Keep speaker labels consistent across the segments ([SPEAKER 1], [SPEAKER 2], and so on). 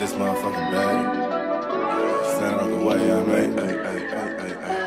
[SPEAKER 1] this motherfucking bag. Stand out the way, I mean.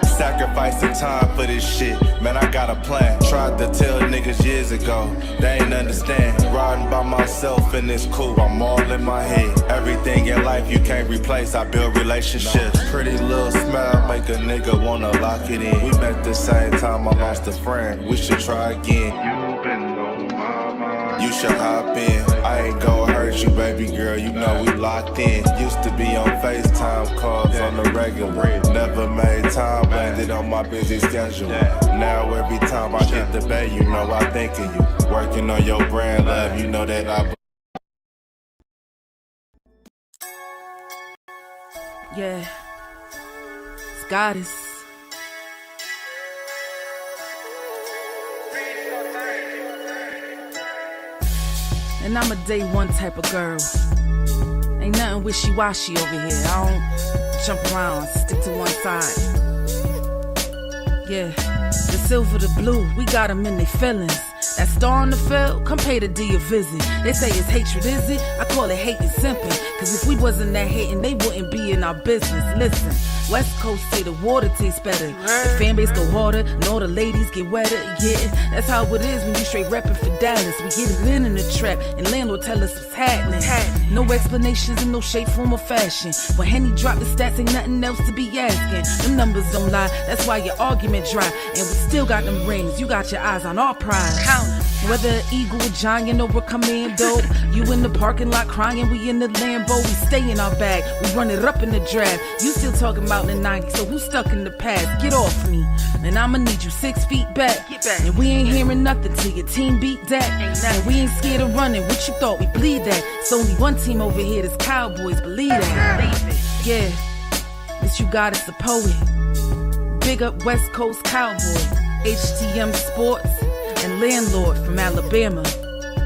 [SPEAKER 1] Sacrificing time for this shit, man, I got a plan. Tried to tell niggas years ago, they ain't understand. Riding by myself and it's cool, I'm all in my head. Everything in life you can't replace, I build relationships. Pretty little smile make a nigga wanna lock it in. We met the same time I lost a friend, we should try again. You been on my mind, you should hop in. I ain't gon' hurt you, baby girl, you know we locked in. Used to be on FaceTime calls on the regular. Never made time, landed on my busy schedule. Now every time I hit the bay, you know I think of you. Working on your brand, love, you know that I...
[SPEAKER 2] Yeah, it's Goddess. And I'm a day one type of girl. Ain't nothing wishy-washy over here. I don't jump around, stick to one side. Yeah, the silver, the blue, we got them in their feelings. That star on the field, come pay the D a visit. They say it's hatred, is it? I call it hate and simping. Cause if we wasn't that hating, they wouldn't be in our business. Listen, West Coast say the water tastes better. The fan base go harder, and all the ladies get wetter. Yeah, that's how it is when you straight reppin' for Dallas. We get it in the trap, and landlord tell us what's happening. No explanations in no shape, form, or fashion. When Henny drop the stats, ain't nothing else to be asking. Them numbers don't lie, that's why your argument dry. And we still got them rings, you got your eyes on our prize. Whether an eagle, a giant, or a commando, you in the parking lot crying, we in the Lambo. We stay in our bag, we run it up in the draft. You still talking about the 90s, so who's stuck in the past? Get off me, and I'ma need you 6 feet back. And we ain't hearing nothing till your team beat that. And we ain't scared of running, what you thought, we bleed that. It's only one team over here, that's Cowboys, believe that. Yeah, this you got is the poet. Big up West Coast Cowboy, HTM Sports, and Landlord from Alabama.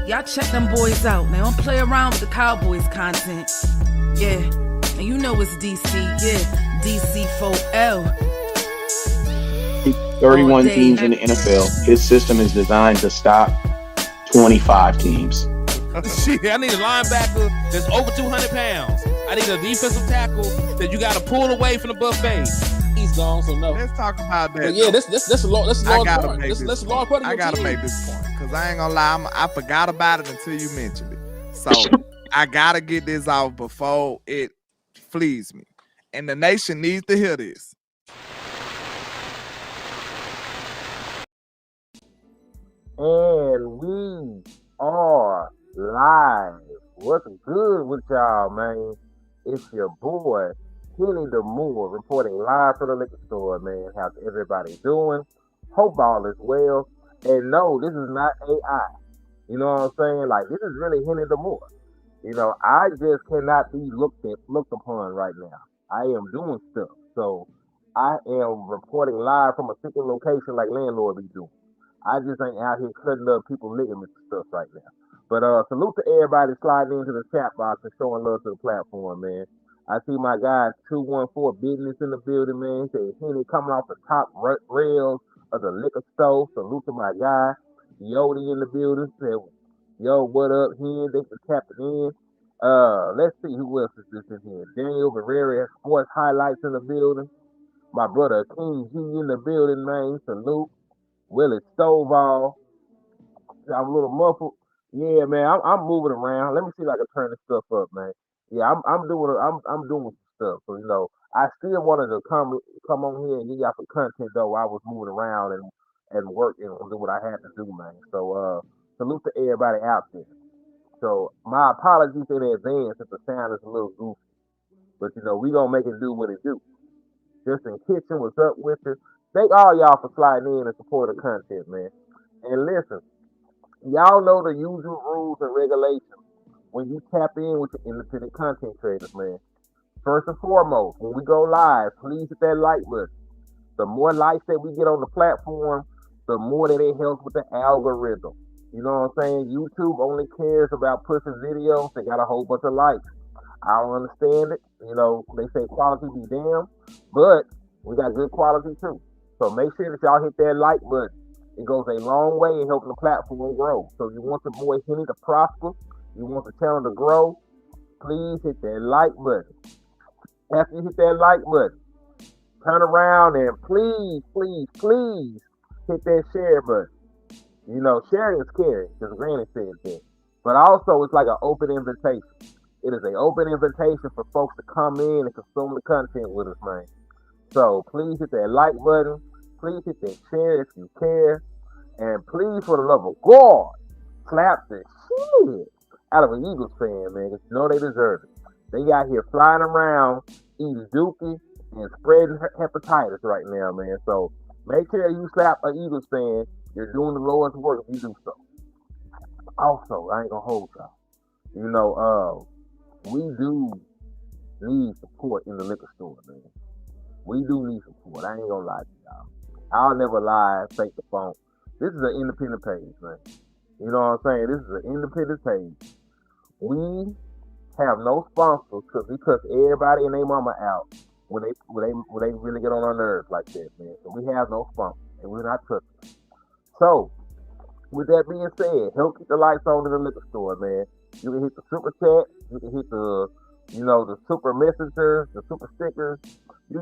[SPEAKER 2] Y'all check them boys out. Now don't play around with the Cowboys content. Yeah, and you know it's DC. Yeah, DC4L.
[SPEAKER 3] 31 teams in the NFL. His system is designed to stop 25 teams.
[SPEAKER 4] Shit, I need a linebacker that's over 200 pounds. I need a defensive tackle that you got to pull away from the buffet. He's gone, so no.
[SPEAKER 5] Let's talk about that.
[SPEAKER 4] But yeah, that's a large part. That's a large part of
[SPEAKER 5] I gotta make this point because I ain't gonna lie, I forgot about it until you mentioned it. So I gotta get this out before it flees me, and the nation needs to hear this.
[SPEAKER 6] And we are live. What's good with y'all, man? It's your boy, Kenny the Moore, reporting live from the liquor store, man. How's everybody doing? Hope all is well. And no, this is not AI. You know what I'm saying? Like, this is really Henny the Moore. You know, I just cannot be looked upon right now. I am doing stuff. So I am reporting live from a secret location like Landlord be doing. I just ain't out here cutting up people ligaments and stuff right now. But salute to everybody sliding into the chat box and showing love to the platform, man. I see my guy 214 Business in the building, man. He said Henny coming off the top rails of the liquor store. Salute to my guy. Yodi in the building. Said, yo, what up, Hen? Thanks for tapping in. Let's see who else is this in here. Daniel Barrera, Sports Highlights in the building. My brother King G in the building, man. Salute. Willie Stovall. I'm a little muffled. Yeah, man, I'm moving around. Let me see if I can turn this stuff up, man. Yeah, I'm doing some stuff. So, you know, I still wanted to come on here and give y'all some content though. I was moving around and working and do what I had to do, man. So salute to everybody out there. So my apologies in advance if the sound is a little goofy. But you know, we gonna make it do what it do. Justin Kitchen, what's up with you? Thank all y'all for sliding in and supporting the content, man. And listen, y'all know the usual rules and regulations when you tap in with the independent content creators, man. First and foremost, when we go live, please hit that like button. The more likes that we get on the platform, the more that it helps with the algorithm. You know what I'm saying? YouTube only cares about pushing videos that got a whole bunch of likes. I don't understand it. You know, they say quality be damned, but we got good quality too. So make sure that y'all hit that like button. It goes a long way in helping the platform grow. So you want the boy Henny to prosper, you want the channel to grow, please hit that like button. After you hit that like button, turn around and please, please, please hit that share button. You know, sharing is caring, because Granny said that. But also, it's like an open invitation. It is an open invitation for folks to come in and consume the content with us, man. So please hit that like button. Please hit that share if you care. And please, for the love of God, clap the shit out of an Eagles fan, man, because you know they deserve it. They out here flying around, eating dookie, and spreading hepatitis right now, man. So make sure you slap an Eagles fan. You're doing the Lord's work if you do so. Also, I ain't gonna hold y'all. You know, we do need support in the liquor store, man. We do need support. I ain't gonna lie to y'all. I'll never lie, fake the phone. This is an independent page, man. You know what I'm saying? This is an independent page. We have no sponsors because everybody and their mama out when they really get on our nerves like that, man. So we have no sponsors and we're not touching. So with that being said, help keep the lights on in the liquor store, man. You can hit the super chat, you can hit the, you know, the super messenger, the super stickers. You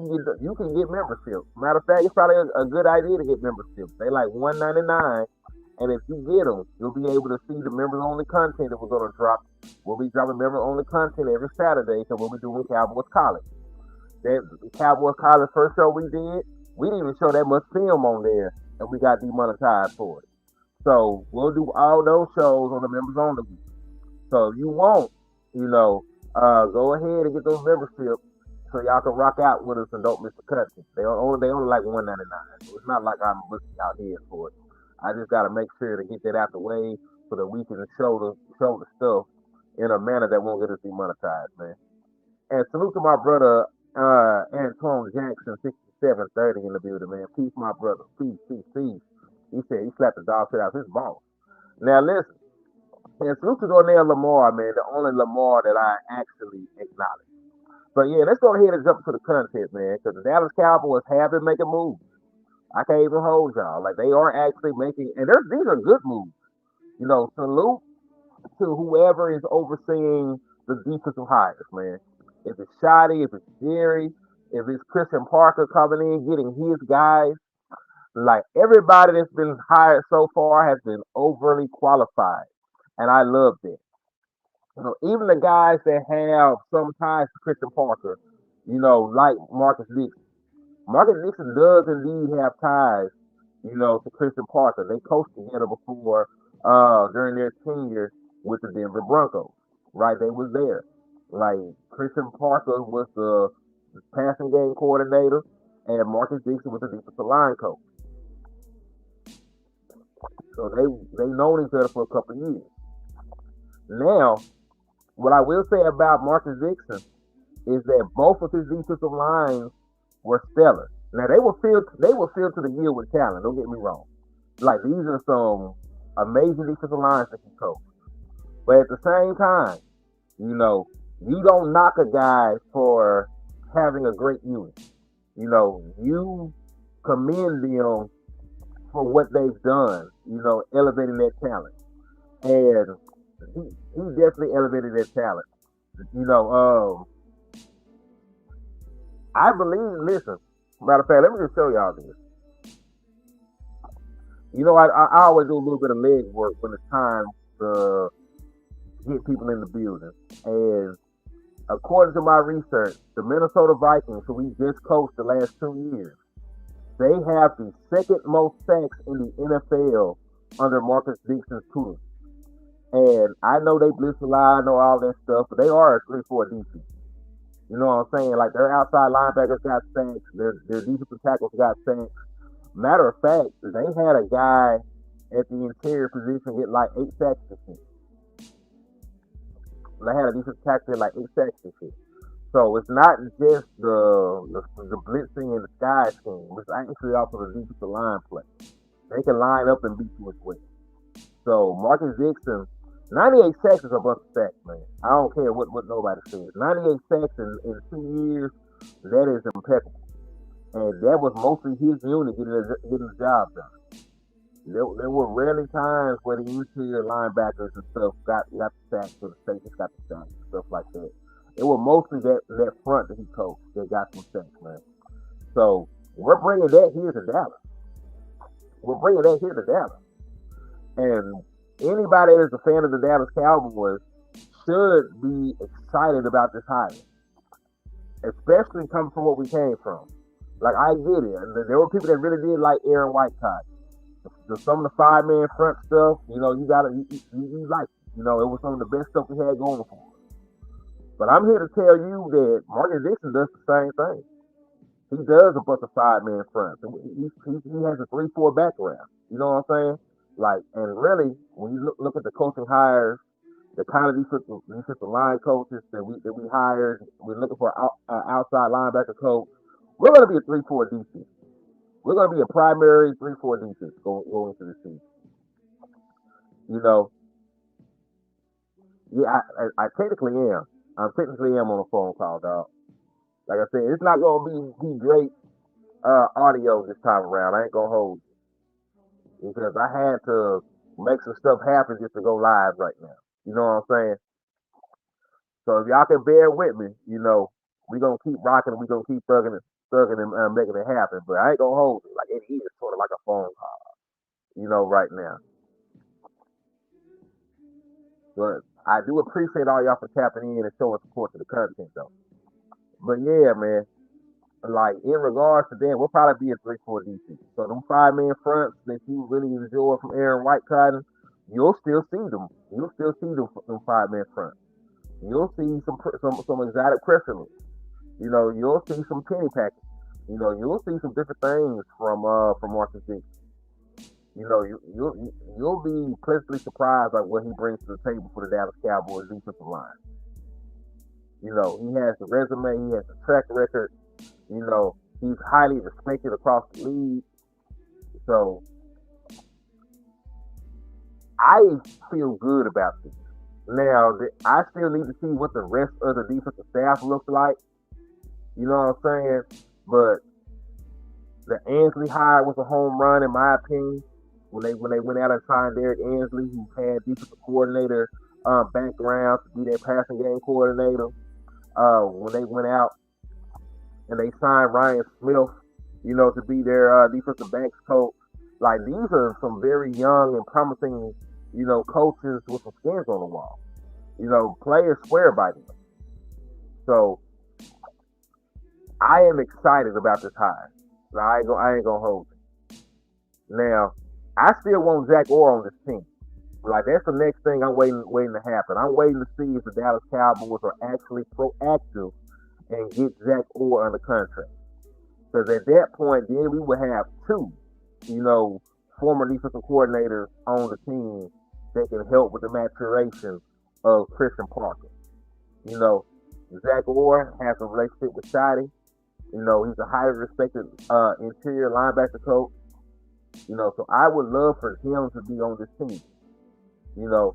[SPEAKER 6] can get membership. Matter of fact, it's probably a good idea to get memberships. They like $1.99, and if you get them, you'll be able to see the members-only content that we're gonna drop. We'll be dropping member-only content every Saturday, so we'll be doing Cowboys College. That Cowboys College first show we didn't even show that much film on there, and we got demonetized for it. So we'll do all those shows on the members-only week. So if you want, you know, go ahead and get those memberships so y'all can rock out with us and don't miss the content. They only like $1.99. So it's not like I'm looking out here for it. I just gotta make sure to get that out the way so that we can show the stuff in a manner that won't get us demonetized, man. And salute to my brother Antoine Jackson, 6730 in the building, man. Peace, my brother. Peace, peace, peace. He said he slapped the dog shit out of his boss. Now listen, and salute to Donnell Lamar, man, the only Lamar that I actually acknowledge. But yeah, let's go ahead and jump to the content, man, because the Dallas Cowboys have been making moves. I can't even hold y'all. Like, they are actually making, and these are good moves. You know, salute to whoever is overseeing the defensive hires, man. If it's Shoddy, if it's Jerry, if it's Christian Parker coming in, getting his guys, like, everybody that's been hired so far has been overly qualified. And I love that. You know, even the guys that have some ties to Christian Parker, you know, like Marcus Dixon. Marcus Dixon does indeed have ties, you know, to Christian Parker. They coached together before during their tenure with the Denver Broncos, right? They was there. Like, Christian Parker was the passing game coordinator, and Marcus Dixon was the defensive line coach. So they known each other for a couple of years. Now, what I will say about Marcus Dixon is that both of his defensive lines were stellar. Now they were filled to the gill with talent. Don't get me wrong. Like, these are some amazing defensive lines that he coached. But at the same time, you know, you don't knock a guy for having a great unit. You know, you commend them for what they've done. You know, elevating their talent, and he definitely elevated their talent. You know, I believe, listen, matter of fact, let me just show y'all this. You know, I always do a little bit of leg work when it's time to get people in the building. And according to my research, the Minnesota Vikings, who we just coached the last 2 years, they have the second most sacks in the NFL under Marcus Dixon's tutelage. And I know they blitz a lot, I know all that stuff, but they are a 3-4 defense. You know what I'm saying? Like, their outside linebackers got sacks, their defensive tackles got sacks. Matter of fact, they had a guy at the interior position get like 8 sacks this year. They had a defensive tackle get like 8 sacks this year. So it's not just the blitzing and the sky scheme. It's actually also the defensive line play. They can line up and beat you as well. So Marcus Dixon, 98 sacks is a bunch of sacks, man. I don't care what nobody says. 98 sacks in 2 years, that is impeccable. And that was mostly his unit getting the job done. there were rarely times where the interior linebackers and stuff got the sacks or the safeties got the sacks and stuff like that. It was mostly that front that he coached that got some sacks, man. So we're bringing that here to Dallas. We're bringing that here to Dallas. And anybody that's a fan of the Dallas Cowboys should be excited about this hire, especially coming from what we came from. Like, I get it. And there were people that really did like Aaron Whitecott. Some of the 5-man front stuff, you like it. It was some of the best stuff we had going for us. But I'm here to tell you that Marcus Dixon does the same thing. He does a bunch of 5-man fronts. He has a 3-4 background. You know what I'm saying? Like, and really, when you look at the coaching hires, the kind of defensive line coaches that we hired, we're looking for an outside linebacker coach. We're going to be a 3-4 defense. We're going to be a primary 3-4 defense going into the season. Yeah, I technically am. I technically am on a phone call, dog. Like I said, it's not going to be great audio this time around. I ain't going to hold you. Because I had to make some stuff happen just to go live right now. You know what I'm saying? So if y'all can bear with me, we're going to keep rocking. We're going to keep thugging and making it happen. But I ain't going to hold it. Like, it is sort of like a phone call, right now. But I do appreciate all y'all for tapping in and showing support to the content, though. But yeah, man, like, in regards to that, we'll probably be a 3-4 defense. So them 5-man fronts that you really enjoy from Aaron Whitecott, you'll still see them. You'll still see them 5-man fronts. You'll see some exotic pressure looks. You'll see some penny packets. You'll see some different things from Marcus Dixon. You'll be pleasantly surprised by what he brings to the table for the Dallas Cowboys defensive line. He has the resume, he has the track record. He's highly respected across the league. So I feel good about this. Now, I still need to see what the rest of the defensive staff looks like. You know what I'm saying? But the Ansley hire was a home run, in my opinion. When they went out and signed Derek Ansley, who had defensive coordinator background to be their passing game coordinator. When they went out and they signed Ryan Smith, to be their defensive backs coach. Like, these are some very young and promising, coaches with some skins on the wall. Players swear by them. So I am excited about this hire. I ain't gonna hold it. Now, I still want Zach Orr on this team. Like, that's the next thing I'm waiting to happen. I'm waiting to see if the Dallas Cowboys are actually proactive and get Zach Orr under contract. Because at that point, then we would have two, former defensive coordinators on the team that can help with the maturation of Christian Parker. Zach Orr has a relationship with Shotty. He's a highly respected interior linebacker coach. So I would love for him to be on this team. Because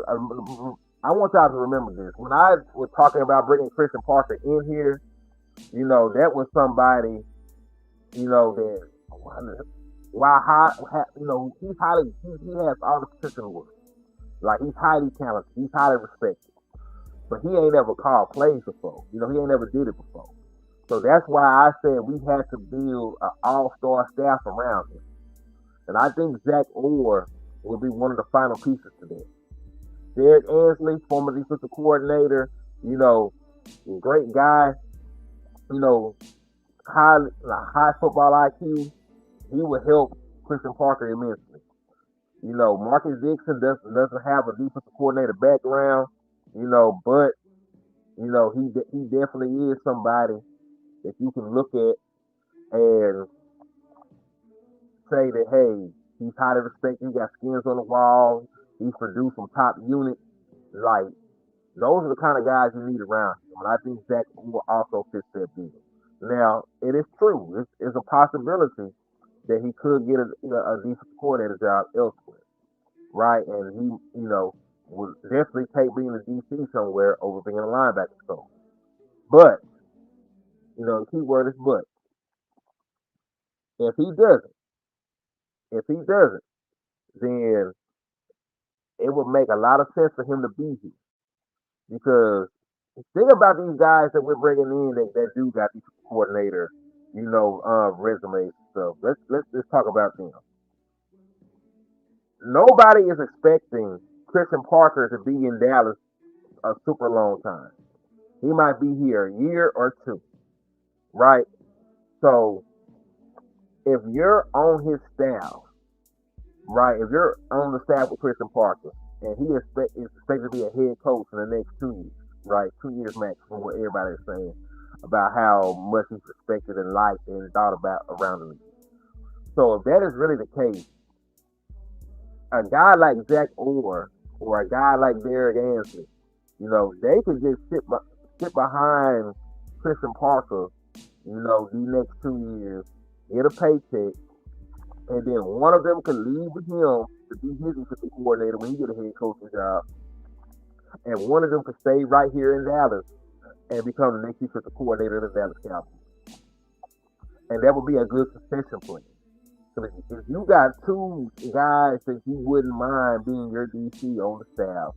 [SPEAKER 6] I want y'all to remember this. When I was talking about bringing Christian Parker in here, that was somebody, that while he has all the potential work. Like, he's highly talented, he's highly respected, but he ain't ever called plays before. He ain't never did it before. So that's why I said we had to build an all-star staff around him. And I think Zach Orr will be one of the final pieces to that. Derek Ansley, former defensive coordinator, great guy, high football IQ. He will help Christian Parker immensely. Marcus Dixon doesn't have a defensive coordinator background, but he definitely is somebody that you can look at and say that, hey, he's highly respected, he got skins on the wall, he's produced some top units. Like, those are the kind of guys you need around him. And I think Zach Orr also fits that bill. Now, it is true. It's a possibility that he could get a defensive coordinator job elsewhere, right? And he, would definitely take being a DC somewhere over being a linebacker coach. But, the key word is but. If he doesn't, then it would make a lot of sense for him to be here. Because think about these guys that we're bringing in that do got these coordinator, resumes and stuff. Let's talk about them. Nobody is expecting Christian Parker to be in Dallas a super long time. He might be here a year or two, right? So if you're on his staff, right? If you're on the staff with Christian Parker, and he is expected to be a head coach in the next 2 years, right? 2 years max, from what everybody is saying about how much he's respected and liked and thought about around the league. So if that is really the case, a guy like Zach Orr or a guy like Derek Ansley, they could just sit behind Christian Parker, these next 2 years, get a paycheck, and then one of them could leave with him to be his assistant coordinator when he get a head coaching job, and one of them could stay right here in Dallas and become the next assistant coordinator of the Dallas Cowboys. And that would be a good succession plan. So if you got two guys that you wouldn't mind being your DC on the staff,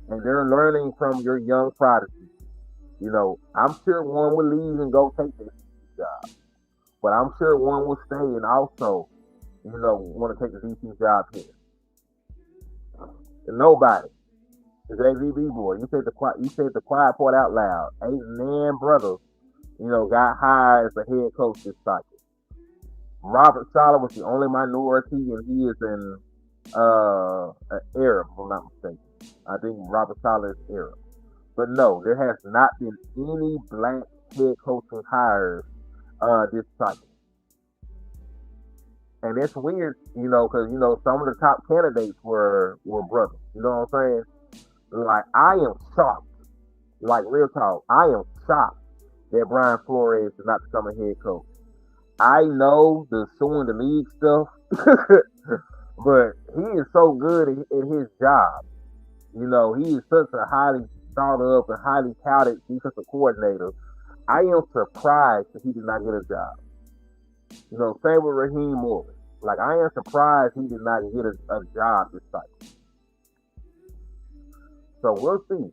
[SPEAKER 6] and they're learning from your young prodigy, I'm sure one will leave and go take this job, but I'm sure one will stay and also, want to take the DC job here. And nobody. It's AVB boy. You said the quiet part out loud. Eight man brother, got hired as the head coach this cycle. Robert Saleh was the only minority, and he is an Arab, if I'm not mistaken. I think Robert Saleh is Arab. But no, there has not been any black head coaching hires this cycle. And it's weird, because, some of the top candidates were brothers. You know what I'm saying? Like, I am shocked. Like, real talk, I am shocked that Brian Flores did not become a head coach. I know the suing the league stuff, but he is so good at his job. He is such a highly thought of and highly touted defensive coordinator. I am surprised that he did not get a job. Same with Raheem Morris. Like, I am surprised he did not get a job this cycle. So we'll see.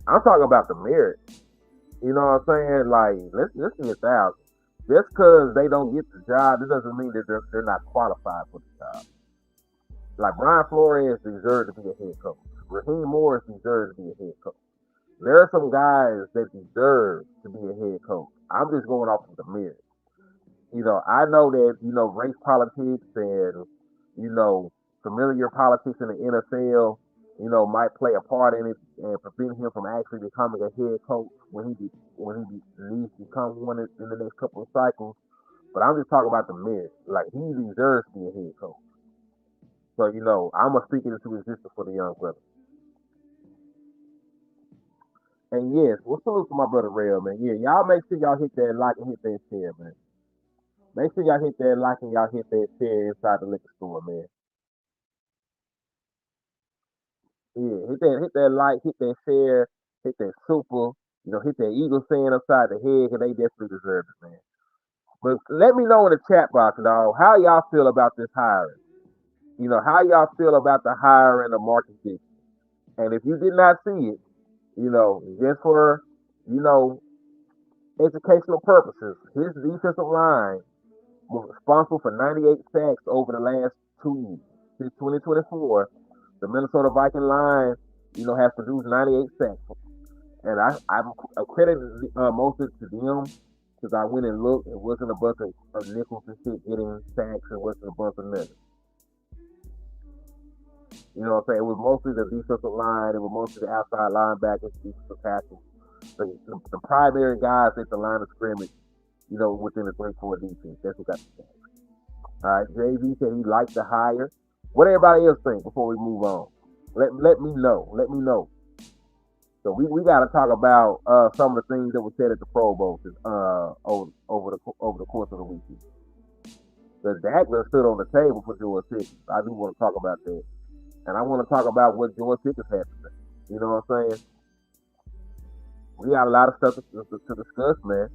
[SPEAKER 6] I'm talking about the merit. You know what I'm saying? Like, let's see 1,000. Just because they don't get the job, it doesn't mean that they're not qualified for the job. Like, Brian Flores deserves to be a head coach. Raheem Morris deserves to be a head coach. There are some guys that deserve to be a head coach. I'm just going off of the merit. I know that, race politics and, familiar politics in the NFL, might play a part in it and prevent him from actually becoming a head coach when he needs to become one in the next couple of cycles. But I'm just talking about the merit. Like, he deserves to be a head coach. So, I'm going to speak it into existence for the young brother. And yes, we'll salute to my brother Rail, man. Yeah, y'all make sure y'all hit that like and hit that share, man. Make sure y'all hit that like and y'all hit that share inside the liquor store, man. Yeah, hit that like, hit that share, hit that super, hit that Eagle fan upside the head, because they definitely deserve it, man. But let me know in the chat box, dog, how y'all feel about this hiring. How y'all feel about the hiring of Marcus Dixon. And if you did not see it, just for, educational purposes, his defensive line was responsible for 98 sacks over the last 2 years. Since 2024, the Minnesota Viking line, has produced 98 sacks. And I'm accredited most of it to them, because I went and looked. It wasn't a bunch of nickels and shit getting sacks. It wasn't a bunch of nothing. You know what I'm saying? It was mostly the defensive line. It was mostly the outside linebackers, defensive tackles. The primary guys at the line of scrimmage, within the 3-4 defense. That's what got the sacks. All right, JV said he liked the hire. What everybody else think before we move on? Let me know. Let me know. So we got to talk about some of the things that were said at the Pro Bowl over the course of the weekend. The Dagler stood on the table for George Pickens. I do want to talk about that. And I want to talk about what George Pickens had to say. You know what I'm saying? We got a lot of stuff to discuss, man.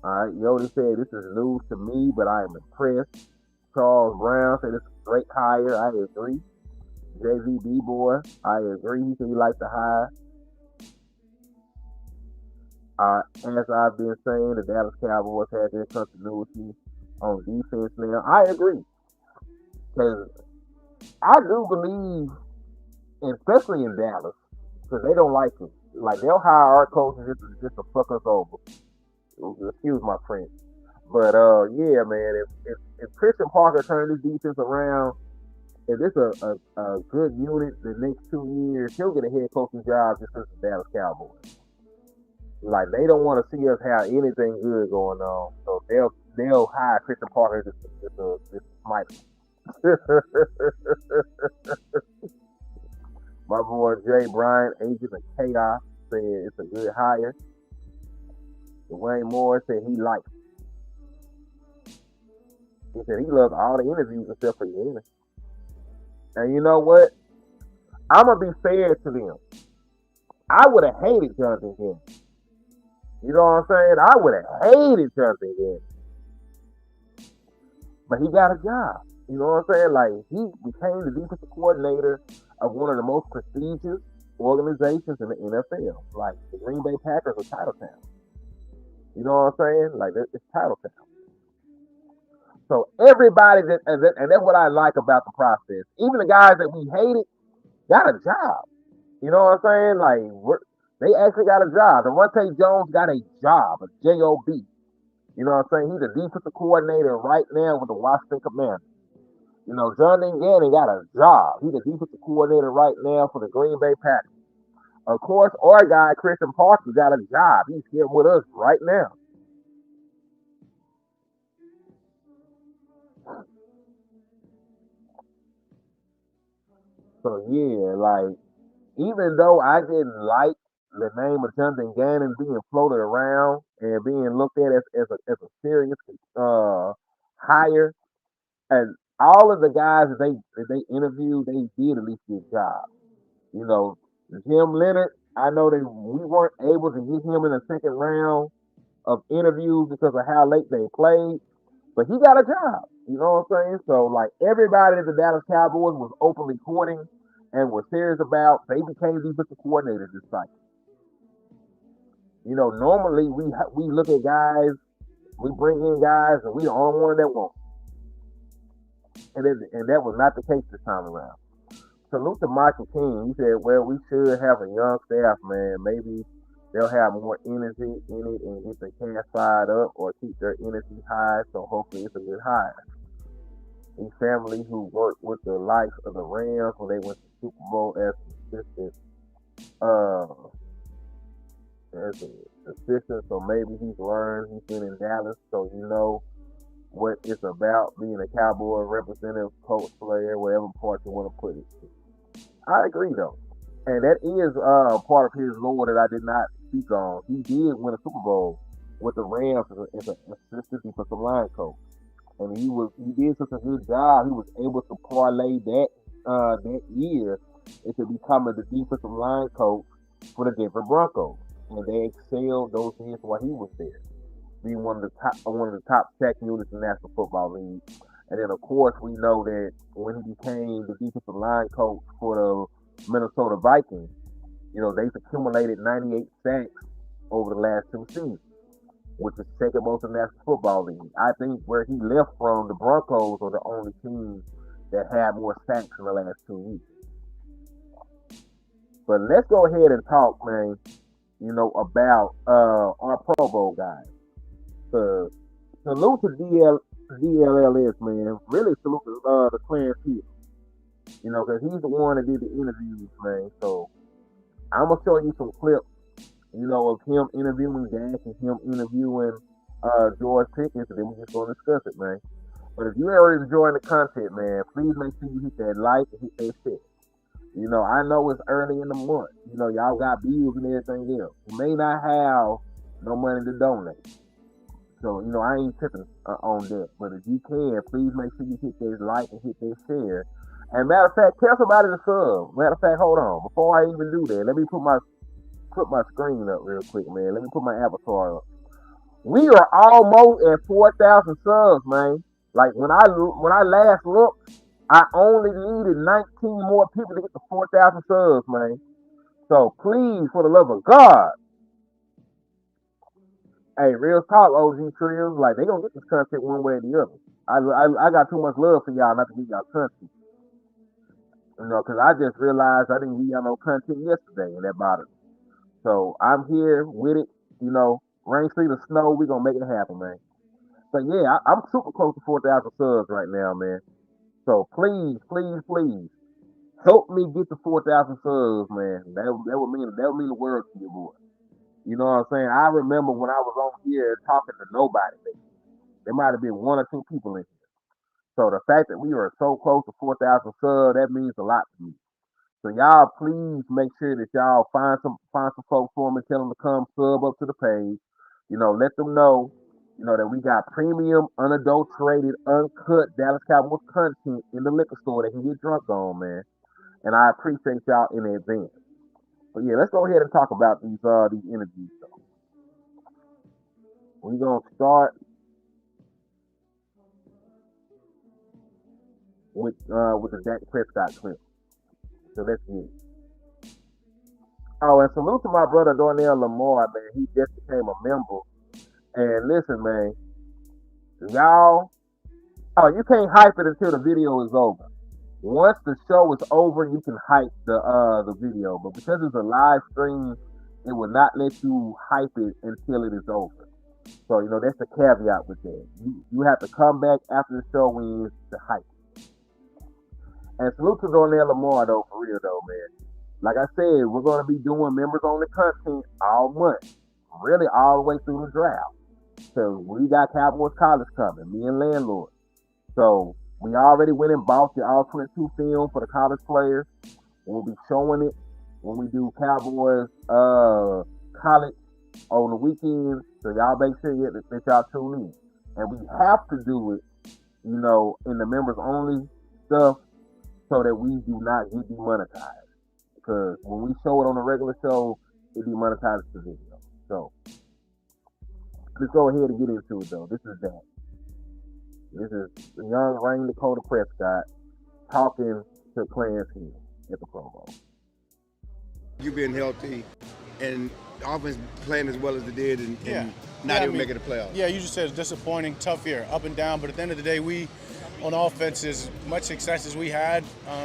[SPEAKER 6] All right, Yodi said this is news to me, but I am impressed. Charles Brown said it's a great hire. I agree. JVD boy, I agree. He said he likes the hire. As I've been saying, the Dallas Cowboys have their continuity on defense now. I agree. Because I do believe, especially in Dallas, because they don't like it. Like, they'll hire our coaches just to fuck us over. Excuse my French. But, yeah, man, if Christian Parker turns his defense around, if it's a good unit the next 2 years, he'll get a head coaching job just as the Dallas Cowboys. Like, they don't want to see us have anything good going on, so they'll hire Christian Parker just to smite him. My boy Jay Bryant, Agent of Chaos, said it's a good hire. Dwayne Moore said he likes it. He said he loves all the interviews except for Yannis. And you know what? I'm going to be fair to them. I would have hated Jonathan Gannon. You know what I'm saying? I would have hated Jonathan Gannon. But he got a job. You know what I'm saying? Like, he became the defensive coordinator of one of the most prestigious organizations in the NFL. Like, the Green Bay Packers are Titletown. You know what I'm saying? Like, it's Titletown. So everybody, and that's what I like about the process. Even the guys that we hated got a job. You know what I'm saying? Like, they actually got a job. Devontae Jones got a job, a J-O-B. You know what I'm saying? He's the defensive coordinator right now with the Washington Commanders. You know, Jonathan Gannon got a job. He's the defensive coordinator right now for the Green Bay Packers. Of course, our guy, Christian Parker, got a job. He's here with us right now. So, yeah, like, even though I didn't like the name of Jonathan Gannon being floated around and being looked at as a serious hire, and all of the guys that they interviewed, they did at least get jobs. You know, Jim Leonard, I know that we weren't able to get him in the second round of interviews because of how late they played, but he got a job. You know what I'm saying? So, like, everybody at the Dallas Cowboys was openly courting and was serious about, they became defensive coordinators this cycle. You know, normally we look at guys, we bring in guys, and we the only one that won't. And that was not the case this time around. Salute to Michael King. He said, well, we should have a young staff, man. Maybe they'll have more energy in it and get the cast fired up or keep their energy high, so hopefully it's a good hire. These families who worked with the likes of the Rams when they went to Super Bowl as assistant, so maybe he's learned, he's been in Dallas, so you know what it's about being a Cowboy representative, coach, player, whatever part you want to put it. I agree though, and that is part of his lore that I did not speak on. He did win a Super Bowl with the Rams as an assistant defensive line coach, and he did such a good job. He was able to parlay that year into becoming the defensive line coach for the Denver Broncos, and they excelled those years while he was there, being one of the top sack units in the National Football League. And then, of course, we know that when he became the defensive line coach for the Minnesota Vikings, you know, they've accumulated 98 sacks over the last 2 seasons, which is second most in the National Football League. I think where he left from, the Broncos are the only team that had more sacks in the last 2 weeks. But let's go ahead and talk, man, you know, about our Pro Bowl guys. Salute to DLLS, man. Really salute to the Clarence Hill. You know, because he's the one that did the interviews, man. So I'm going to show you some clips, you know, of him interviewing Dak and him interviewing George Pickens, and then we're just going to discuss it, man. But if you are enjoying the content, man, please make sure you hit that like and hit that share. You know, I know it's early in the month. You know, y'all got bills and everything else. You may not have no money to donate. So, you know, I ain't tripping on that. But if you can, please make sure you hit that like and hit that share. And matter of fact, tell somebody to sub. Matter of fact, hold on. Before I even do that, let me put my screen up real quick, man. Let me put my avatar up. We are almost at 4,000 subs, man. Like when I last looked, I only needed 19 more people to get to 4,000 subs, man. So please, for the love of God, hey, real talk, OG Trills, like they gonna get this content one way or the other. I got too much love for y'all not to give y'all content, because I just realized I didn't give y'all no content yesterday, and that bothered me. So I'm here with it, rain, sleet, or snow, we gonna make it happen, man. So yeah, I'm super close to 4,000 subs right now, man. So please, please, please help me get to 4,000 subs, man. That would mean the world to you, boy. You know what I'm saying? I remember when I was on here talking to nobody. There might have been one or two people in here. So the fact that we are so close to 4,000 subs, that means a lot to me. So y'all please make sure that y'all find some folks for me, tell them to come sub up to the page. Let them know, that we got premium, unadulterated, uncut Dallas Cowboys content in the liquor store they can get drunk on, man. And I appreciate y'all in advance. But yeah, let's go ahead and talk about these interviews though. We're gonna start with the Dak Prescott clip. So let's get it. Oh, and salute to my brother Darnell Lamar, man. He just became a member. And listen, man, y'all, you can't hype it until the video is over. Once the show is over, you can hype the video. But because it's a live stream, it will not let you hype it until it is over. So, that's the caveat with that. You have to come back after the show ends to hype it. And salute to Darnell Lamar, though, for real, though, man. Like I said, we're going to be doing members-only content all month. Really all the way through the draft. So we got Cowboys College coming, me and Landlord. So we already went and bought the All-22 film for the college players. We'll be showing it when we do Cowboys College on the weekends. So y'all make sure that y'all tune in. And we have to do it, in the members-only stuff so that we do not get demonetized. Because when we show it on a regular show, it demonetizes the video. So let's go ahead and get into it, though. This is that. This is the young Rain Dakota Prescott talking to Clarence Hill at the Pro Bowl.
[SPEAKER 7] You being healthy and offense playing as well as it did and not even making the playoffs.
[SPEAKER 8] Yeah, you just said it's disappointing, tough year, up and down. But at the end of the day, we, on offense, as much success as we had,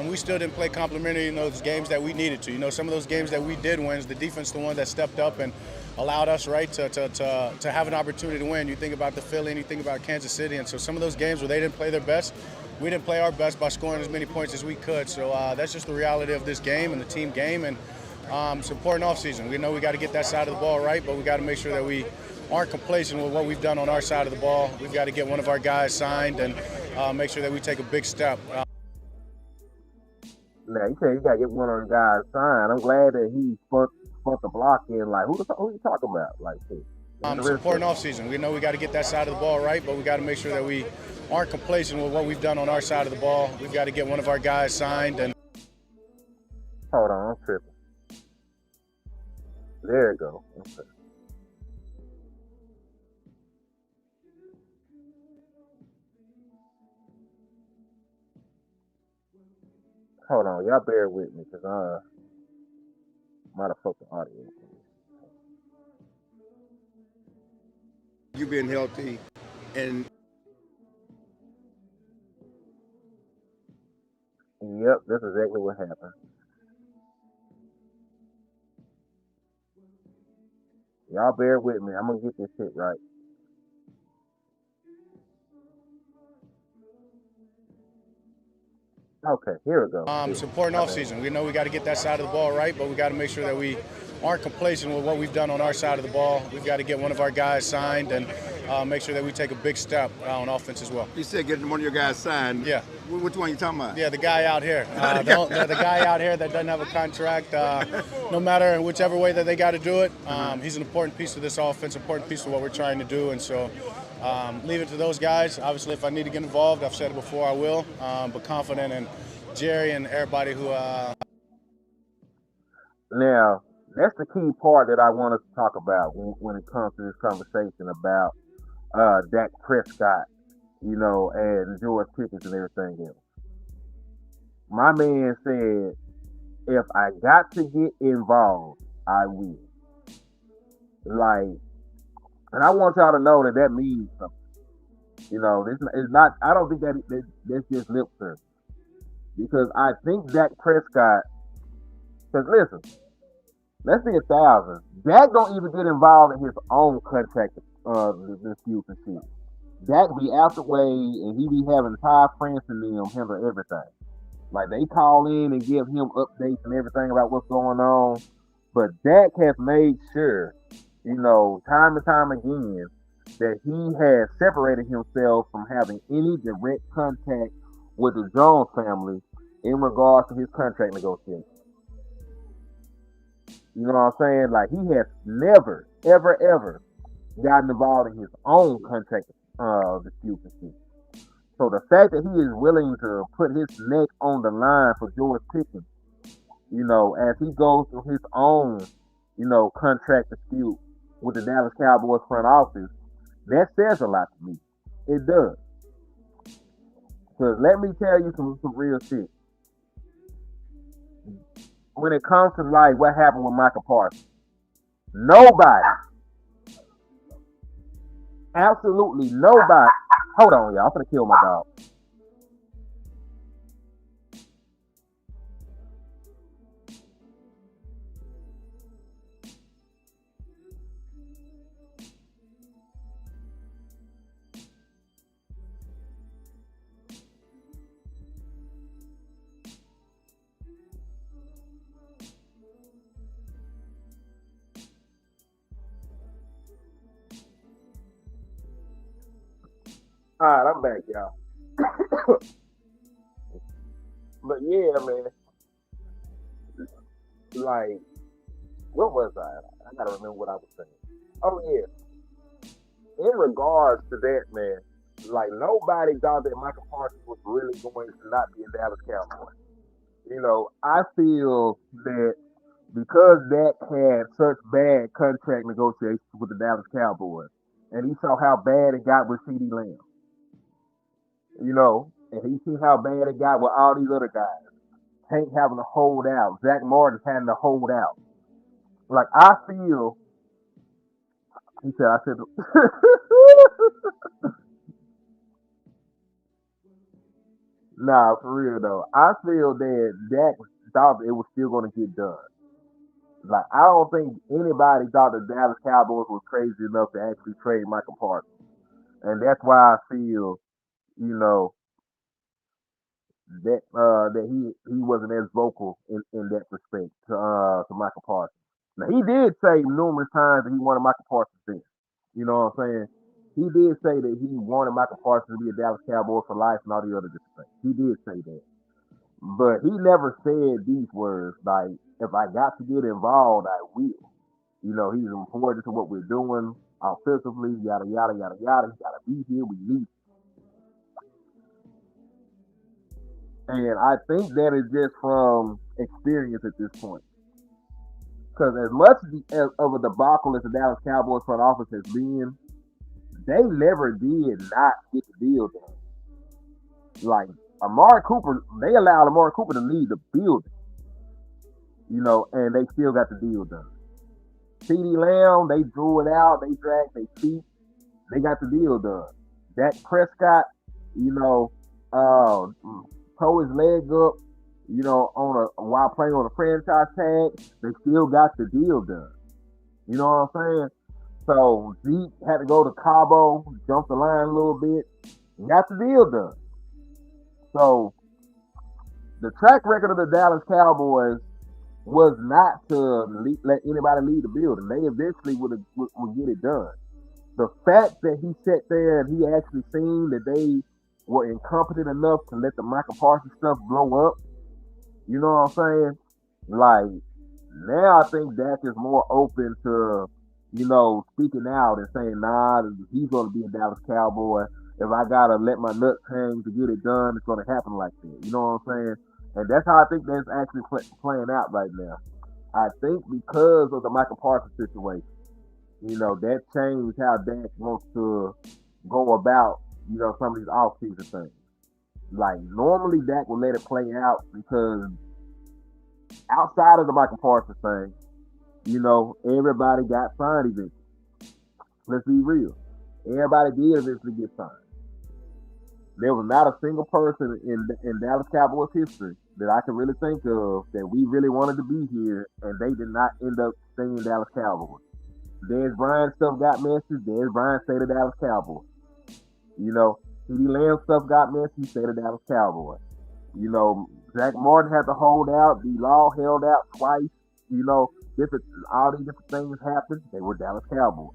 [SPEAKER 8] we still didn't play complementary in those games that we needed to. Some of those games that we did win, the defense the one that stepped up and allowed us, right, to have an opportunity to win. You think about the Philly and you think about Kansas City. And so some of those games where they didn't play their best, we didn't play our best by scoring as many points as we could. So that's just the reality of this game and the team game. And it's an important offseason. We know we got to get that side of the ball right, but we got to make sure that we aren't complacent with what we've done on our side of the ball. We've got to get one of our guys signed and make sure that we take a big step.
[SPEAKER 6] Now, you say you got to get one of the guys signed. I'm glad that he spun the block in. Like, who you talking about? Like,
[SPEAKER 8] it's an important offseason. We know we got to get that side of the ball right, but we got to make sure that we aren't complacent with what we've done on our side of the ball. We've got to get one of our guys signed. And
[SPEAKER 6] hold on, I'm tripping. There you go. Okay. Hold on, y'all bear with me because I might have fucked the audio.
[SPEAKER 7] You being healthy and
[SPEAKER 6] yep, that's exactly what happened. Y'all bear with me. I'm gonna get this shit right. Okay, here we go.
[SPEAKER 8] It's an important offseason. We know we got to get that side of the ball right, but we got to make sure that we aren't complacent with what we've done on our side of the ball. We've got to get one of our guys signed and make sure that we take a big step on offense as well.
[SPEAKER 7] You said getting one of your guys signed.
[SPEAKER 8] Yeah.
[SPEAKER 7] Which one are you talking about?
[SPEAKER 8] Yeah, the guy out here. The guy out here that doesn't have a contract. No matter in whichever way that they got to do it, he's an important piece of this offense, important piece of what we're trying to do. And so leave it to those guys. Obviously, if I need to get involved, I've said it before, I will. But confident in Jerry and everybody who.
[SPEAKER 6] Now, That's the key part that I want us to talk about when it comes to this conversation about Dak Prescott, and George Pickens and everything else. My man said, if I got to get involved, I will. Like, and I want y'all to know that means something. This is not. I don't think that's just lip service, because I think Dak Prescott. Because listen, let's be 1,000. Dak don't even get involved in his own contract disputes and shit. Dak be out the way, and he be having Ty France and them handle everything. Like, they call in and give him updates and everything about what's going on. But Dak has made sure, time and time again, that he has separated himself from having any direct contact with the Jones family in regards to his contract negotiations. You know what I'm saying? Like, he has never, ever, ever gotten involved in his own contract disputes and shit. So the fact that he is willing to put his neck on the line for George Pickens, as he goes through his own, contract dispute with the Dallas Cowboys front office, that says a lot to me. It does. Because let me tell you some real shit. When it comes to like what happened with Michael Parsons, nobody, absolutely nobody. Hold on, y'all. I'm gonna kill my dog. All right, I'm back, y'all. But yeah, man. Like, what was I? I gotta remember what I was saying. Oh yeah. In regards to that, man, like nobody thought that Michael Parsons was really going to not be a Dallas Cowboy. I feel that because Dak had such bad contract negotiations with the Dallas Cowboys, and he saw how bad it got with CeeDee Lamb. And he see how bad it got with all these other guys. Tank having to hold out. Zach Martin's having to hold out. Like, I feel, I said, nah, for real though. I feel that Dak thought it was still going to get done. Like, I don't think anybody thought the Dallas Cowboys was crazy enough to actually trade Michael Parsons. And that's why I feel, that he wasn't as vocal in that respect to Michael Parsons. Now, he did say numerous times that he wanted Michael Parsons there. You know what I'm saying? He did say that he wanted Michael Parsons to be a Dallas Cowboy for life and all the other different things. He did say that. But he never said these words like, if I got to get involved, I will. He's important to what we're doing offensively, yada, yada, yada, yada. He's got to be here. We need him. And I think that is just from experience at this point. Because as much of a debacle as the Dallas Cowboys front office has been, they never did not get the deal done. Like, Amari Cooper, they allowed Amari Cooper to leave the building. And they still got the deal done. CeeDee Lamb, they drew it out, they dragged their feet, they got the deal done. Dak Prescott, tore his leg up, while playing on a franchise tag, they still got the deal done. You know what I'm saying? So Zeke had to go to Cabo, jump the line a little bit, and got the deal done. So the track record of the Dallas Cowboys was not to let anybody leave the building. They eventually would get it done. The fact that he sat there and he actually seen that they were incompetent enough to let the Michael Parsons stuff blow up, you know what I'm saying? Like, now I think Dak is more open to, speaking out and saying, nah, he's going to be a Dallas Cowboy. If I got to let my nuts hang to get it done, it's going to happen like that. You know what I'm saying? And that's how I think that's actually playing out right now. I think because of the Michael Parsons situation, that changed how Dak wants to go about, some of these off-season things. Like, normally Dak will let it play out because outside of the Michael Parsons thing, everybody got signed eventually. Let's be real. Everybody did eventually get signed. There was not a single person in Dallas Cowboys history that I can really think of that we really wanted to be here, and they did not end up staying Dallas Cowboys. Dez Bryant stuff got messy. Dez Bryant stayed the Dallas Cowboys. CeeDee Lamb stuff got messy. Stayed the Dallas Cowboys. Zach Martin had to hold out. D. Law held out twice. All these different things happened. They were Dallas Cowboys.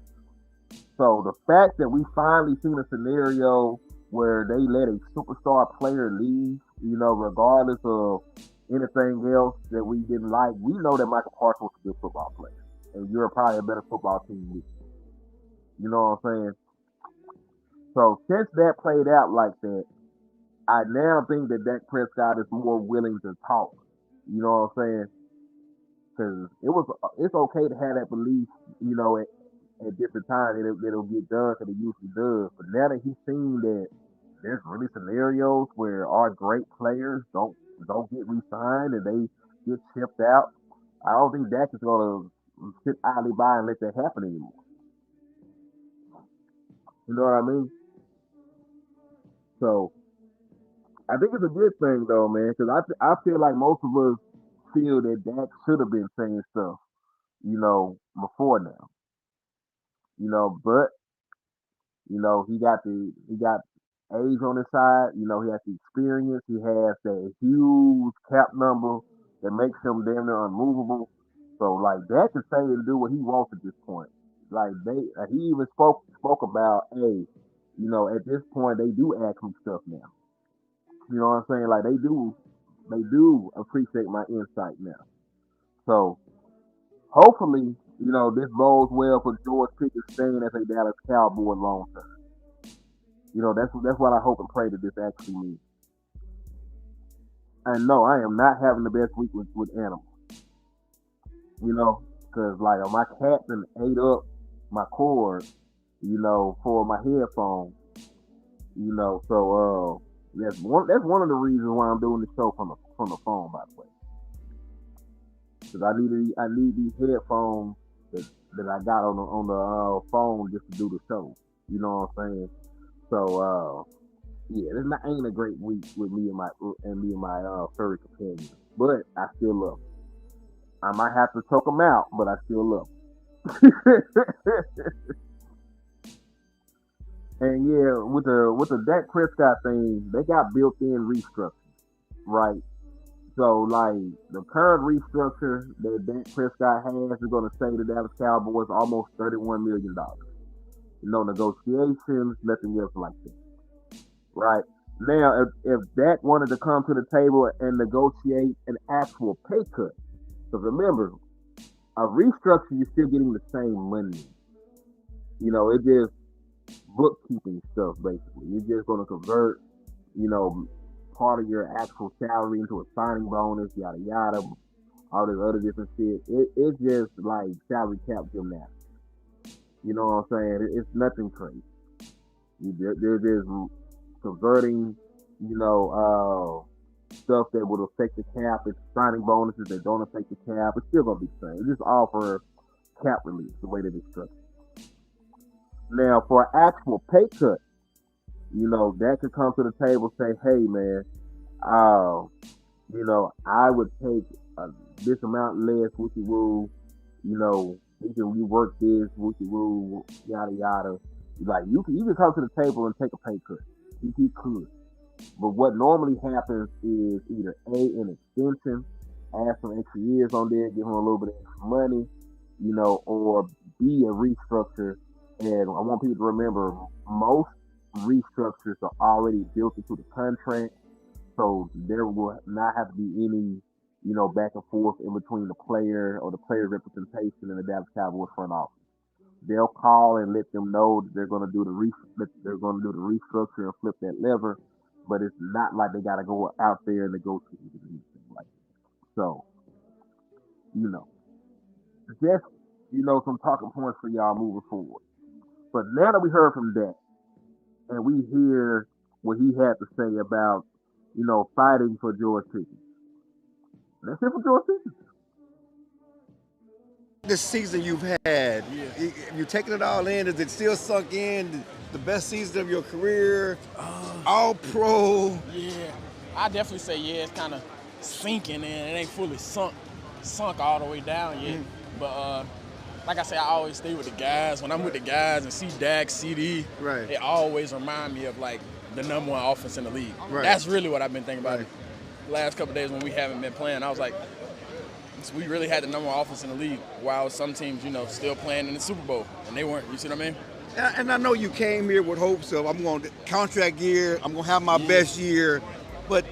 [SPEAKER 6] So the fact that we finally seen a scenario where they let a superstar player leave, regardless of anything else that we didn't like, we know that Michael Parsons was a good football player. And you're probably a better football team with him. You know what I'm saying? So since that played out like that, I now think that Dak Prescott is more willing to talk. You know what I'm saying? Because it's okay to have that belief, at different times it'll get done because it usually does. But now that he's seen that there's really scenarios where our great players don't get re-signed and they get shipped out, I don't think Dak is gonna sit idly by and let that happen anymore. You know what I mean? So I think it's a good thing though, man, because I feel like most of us feel that Dak should have been saying stuff, before now. But he got age on his side. He has the experience. He has that huge cap number that makes him damn near unmovable. So like Dak can say and do what he wants at this point. Like he even spoke about, hey, at this point they do ask me stuff now. You know what I'm saying? Like they do appreciate my insight now. So hopefully, this bodes well for George Pickens staying as a Dallas Cowboy long term. That's what I hope and pray that this actually means. And no, I am not having the best week with animals. Because like my cat done ate up my cord, for my headphones. So that's one of the reasons why I'm doing the show from the phone, by the way. Because I need these headphones that I got on the phone just to do the show. You know what I'm saying? So yeah, this ain't a great week with me and my furry companion, but I still love them. I might have to choke them out, but I still love them. And yeah, with the Dak Prescott thing, they got built-in restructure, right? So like the current restructure that Dak Prescott has is going to save the Dallas Cowboys almost $31 million. No negotiations, nothing else like that. Right? Now, if Dak wanted to come to the table and negotiate an actual pay cut, because remember, a restructure, you're still getting the same money. It just bookkeeping stuff, basically. You're just going to convert, part of your actual salary into a signing bonus, yada, yada, all this other different shit. It's just like salary cap gymnastics. You know what I'm saying? It's nothing crazy. They're just converting, stuff that would affect the cap. It's signing bonuses that don't affect the cap. It's still going to be the same. It's just all for cap relief, the way that it's structured. Now, for an actual pay cut, that could come to the table and say, hey, man, I would take this amount less, wookie woo, we can rework this, wookie woo, yada, yada. Like, you can come to the table and take a pay cut. He could. But what normally happens is either A, an extension, add some extra years on there, give him a little bit of extra money, or B, a restructure. And I want people to remember, most restructures are already built into the contract, so there will not have to be any, back and forth in between the player or the player representation and the Dallas Cowboys front office. They'll call and let them know that they're going to do the restructure and flip that lever, but it's not like they got to go out there and negotiate anything like that. So, just, some talking points for y'all moving forward. But now that we heard from Dak and we hear what he had to say about, fighting for George Pickens. That's it for George Pickens.
[SPEAKER 7] This season you've had, you taking it all in. Is it still sunk in? The best season of your career, all pro.
[SPEAKER 9] Yeah, I definitely say it's kind of sinking in. It ain't fully sunk all the way down yet. But like I say, I always stay with the guys. When I'm with the guys and see Dak, CD,
[SPEAKER 7] right,
[SPEAKER 9] it always remind me of like the number one offense in the league.
[SPEAKER 7] Right.
[SPEAKER 9] That's really what I've been thinking about. The last couple of days when we haven't been playing, I was like, we really had the number one offense in the league. While some teams, still playing in the Super Bowl, and they weren't. You see what I mean?
[SPEAKER 7] And I know you came here with hopes of I'm going to contract year, I'm going to have my best year, but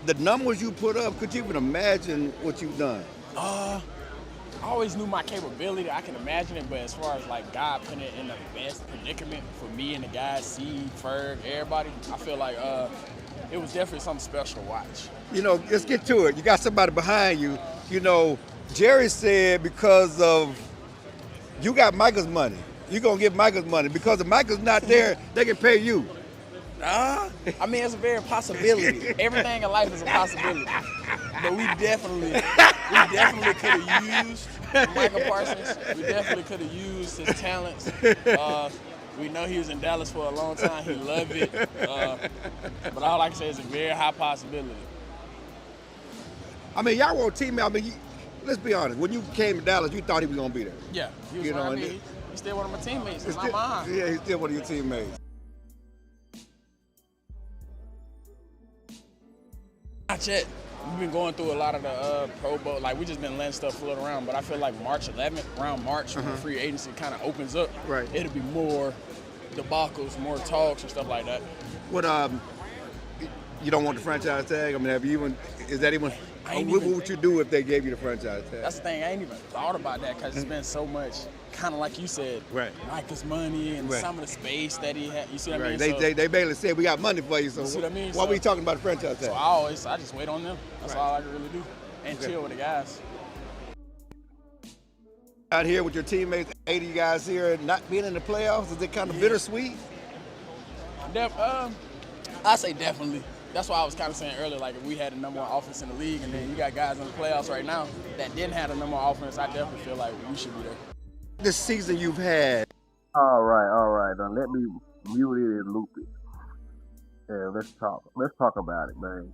[SPEAKER 7] the numbers you put up, could you even imagine what you've done?
[SPEAKER 9] I always knew my capability. I can imagine it, but as far as like God putting it in the best predicament for me and the guys, Seed, Ferg, everybody, I feel like it was definitely something special to watch.
[SPEAKER 7] Let's get to it. You got somebody behind you. Jerry said because of you got Micah's money, you're going to get Micah's money. Because if Micah's not there, they can pay you.
[SPEAKER 9] I mean, it's a very possibility. Everything in life is a possibility. But we definitely could have used Michael Parsons. We definitely could have used his talents. We know he was in Dallas for a long time. He loved it. But all I can say is a very high possibility.
[SPEAKER 7] I mean, y'all were a teammate. I mean, let's be honest. When you came to Dallas, you thought he was going to be there.
[SPEAKER 9] Yeah. He was he's still one of my teammates in my mind.
[SPEAKER 7] Yeah, he's still one of your teammates.
[SPEAKER 9] Not yet. We've been going through a lot of the Pro Bowl. Like, we just been letting stuff float around. But I feel like March 11th, around March, when the free agency kind of opens up, it'll be more debacles, more talks and stuff like that.
[SPEAKER 7] What, you don't want the franchise tag? I mean, what would you do if they gave you the franchise tag?
[SPEAKER 9] That's the thing. I ain't even thought about that because it's been so much, kind of like you said, Micah's money and some of the space that he had. You see what I mean?
[SPEAKER 7] They basically said, we got money for you, so
[SPEAKER 9] see what I mean?
[SPEAKER 7] Why were you talking about the franchise tag?
[SPEAKER 9] So I just wait on them. That's all I can really do. And chill with the guys.
[SPEAKER 7] Out here with your teammates, 80 guys here, not being in the playoffs, is it kind of bittersweet?
[SPEAKER 9] I say definitely. That's why I was kind of saying earlier, like if we had the number one offense in the league and then you got guys in the playoffs right now that didn't have the number one offense, I definitely feel like we should be there.
[SPEAKER 7] This season you've had.
[SPEAKER 6] All right. Now let me mute it and loop it. And let's talk about it, man.